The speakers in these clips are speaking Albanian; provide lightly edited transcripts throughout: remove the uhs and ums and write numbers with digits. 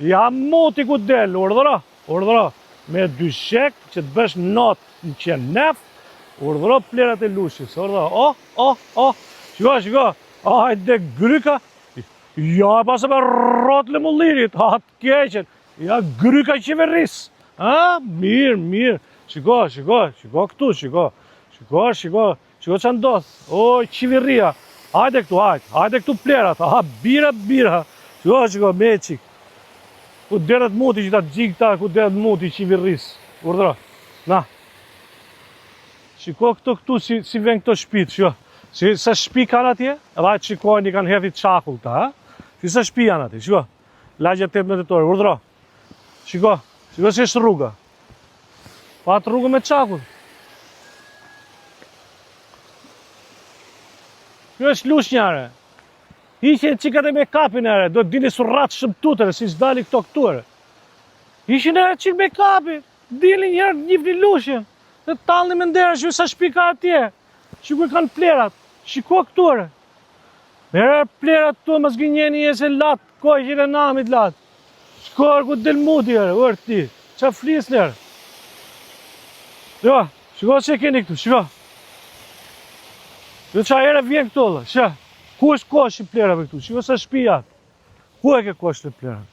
Ja muti ku del, urdhëro. Me 2 shek që të bësh natë në qenë nef, urdhëro plerat e lushis, urdhëro. Shiko. Hajde gryka. Ja, pasë me rotë le mullirit, atë keqen. Ja, gryka qeveris. Mirë. Shiko këtu, shiko që ndodh. O, qeveria. Hajde këtu plerat. Bira. Shiko, meqik. Ku deret muti që ta gjikë ta, ku deret muti qeveris. Urdhëro. Na. Shiko këtu si ven këto shpit, shiko. Si sa shpi kanë atje, edhe ajtë shikojnë i kanë hedhit qakull ta, si sa shpi janë atje, shiko. Lagja 18 orë, urdhëro. Shiko si është rruga. Pa atë rrugë me qakull. Kjo është lush njare. Ishin qikat e me kapin ere, do të dini surrat shëmtutëre, si s'dali këture. Ishin ere qik me kapin, dili njerë njifni lushin, dhe talni me ndere që sa shpi ka atje. Shiko i kanë plerat, shiko këture. Mere plerat të më zgjinjeni jesë latë, kojqin e namit latë. Shkor ku del muti ere, vërë ti, qa flis njerë. Shiko që e keni këtu, shiko. Jo qa ere vjen këtu, shë. Ku është kosh i plerave këtu? Shiko sa shpi jatë. Ku e ke kosh të plerave?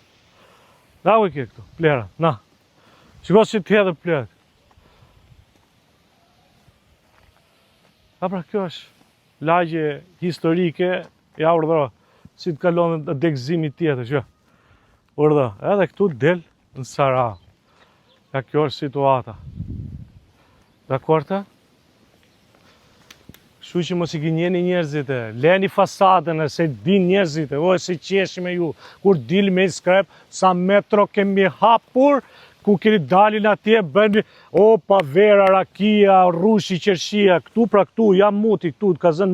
Da u e ke këtu, plerat, na. Shiko si të hedhe plerat. Pra kjo është lagje historike, ja urdhëro, si të kalonë të degzimi tjetër, shiko. Urdhëro, edhe këtu del në Sara. Ja kjo është situata. Dakorta? Shu që mos i gënjeni njerëzit e, leni fasadën e se din njerëzit e, se qeshi me ju, kur dil me i skrep, sa metro kemi hapur, ku keni dalin atje, bëni, pa vera, rakia, rushi, qershia, këtu pra këtu, jam muti këtu, ka zënë